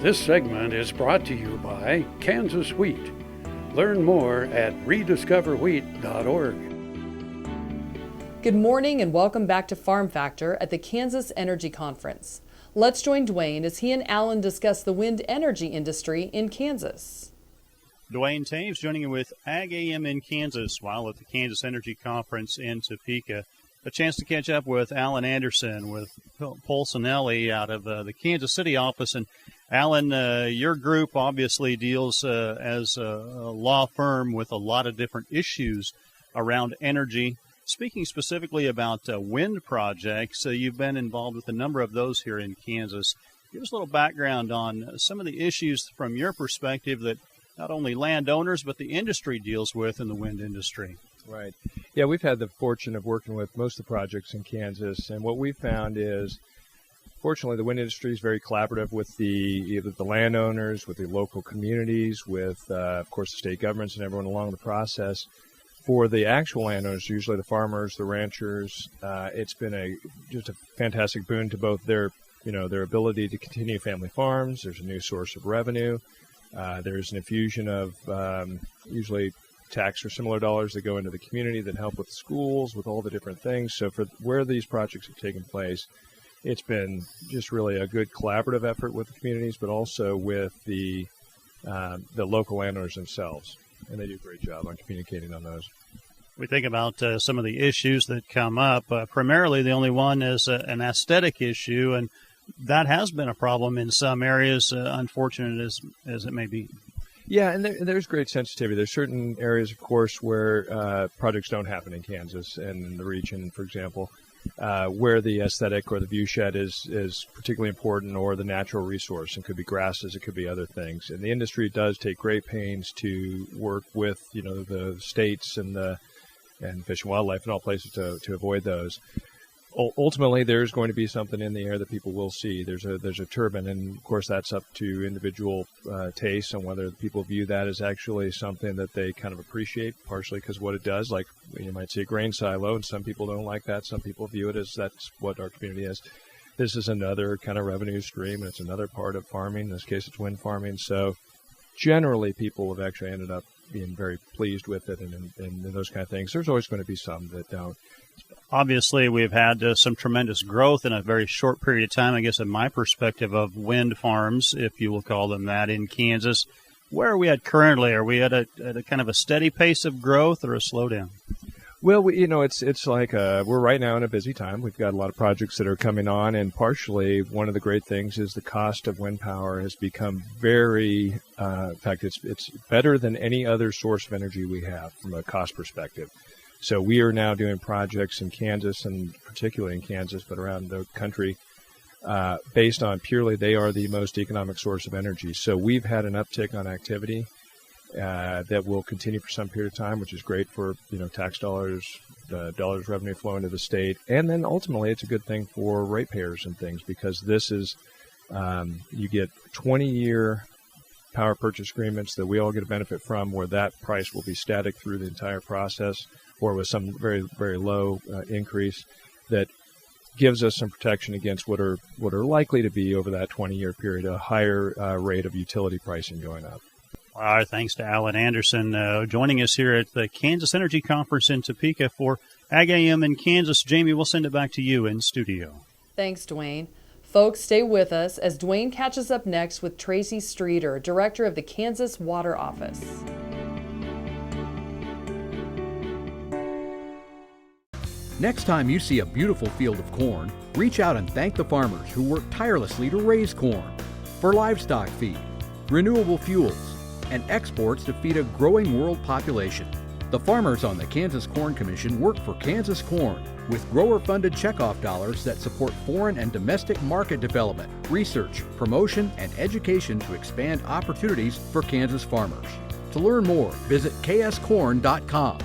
This segment is brought to you by Kansas Wheat. Learn more at rediscoverwheat.org. Good morning and welcome back to Farm Factor at the Kansas Energy Conference. Let's join Duane as he and Alan discuss the wind energy industry in Kansas. Duane Toews joining you with AGam in Kansas while at the Kansas Energy Conference in Topeka. A chance to catch up with Alan Anderson with Polsinelli out of the Kansas City office. And Alan, your group obviously deals as a law firm with a lot of different issues around energy. Speaking specifically about wind projects, you've been involved with a number of those here in Kansas. Give us a little background on some of the issues from your perspective that not only landowners but the industry deals with in the wind industry. Right. Yeah, we've had the fortune of working with most of the projects in Kansas, and what we've found is, fortunately, the wind industry is very collaborative with either the landowners, with the local communities, with, of course, the state governments and everyone along the process. For the actual landowners, usually the farmers, the ranchers, it's been just a fantastic boon to both their ability to continue family farms. There's a new source of revenue. There's an infusion of usually tax or similar dollars that go into the community that help with schools, with all the different things. So for where these projects have taken place, it's been just really a good collaborative effort with the communities, but also with the local landowners themselves. And they do a great job on communicating on those. We think about some of the issues that come up. Primarily, the only one is an aesthetic issue, and that has been a problem in some areas, unfortunate as it may be. Yeah, and there's great sensitivity. There's certain areas, of course, where projects don't happen in Kansas and in the region, for example, where the aesthetic or the view shed is particularly important, or the natural resource. It could be grasses, it could be other things. And the industry does take great pains to work with, the states and Fish and Wildlife and all places to avoid those. Ultimately, there's going to be something in the air that people will see. There's a turbine, and of course that's up to individual tastes and whether people view that as actually something that they kind of appreciate, partially because what it does. Like you might see a grain silo, and some people don't like that. Some people view it as that's what our community is. This is another kind of revenue stream, and it's another part of farming. In this case, it's wind farming. So generally, people have actually ended up being very pleased with it, and those kind of things. There's always going to be some that don't. Obviously, we've had some tremendous growth in a very short period of time, I guess, in my perspective, of wind farms, if you will call them that, in Kansas. Where are we at currently? Are we at a kind of a steady pace of growth or a slowdown? Well, it's like we're right now in a busy time. We've got a lot of projects that are coming on, and partially one of the great things is the cost of wind power has become very, in fact, it's better than any other source of energy we have from a cost perspective. So we are now doing projects in Kansas, and particularly in Kansas, but around the country, based on purely they are the most economic source of energy. So we've had an uptick on activity that will continue for some period of time, which is great for tax dollars, the dollars revenue flowing to the state, and then ultimately it's a good thing for ratepayers and things, because this is you get 20-year power purchase agreements that we all get a benefit from, where that price will be static through the entire process, or with some very, very low increase that gives us some protection against what are likely to be, over that 20-year period, a higher rate of utility pricing going up. Our thanks to Alan Anderson joining us here at the Kansas Energy Conference in Topeka for AGam in Kansas. Jamie, we'll send it back to you in studio. Thanks, Duane. Folks, stay with us as Duane catches up next with Tracy Streeter, Director of the Kansas Water Office. Next time you see a beautiful field of corn, reach out and thank the farmers who work tirelessly to raise corn for livestock feed, renewable fuels, and exports to feed a growing world population. The farmers on the Kansas Corn Commission work for Kansas Corn with grower-funded checkoff dollars that support foreign and domestic market development, research, promotion, and education to expand opportunities for Kansas farmers. To learn more, visit kscorn.com.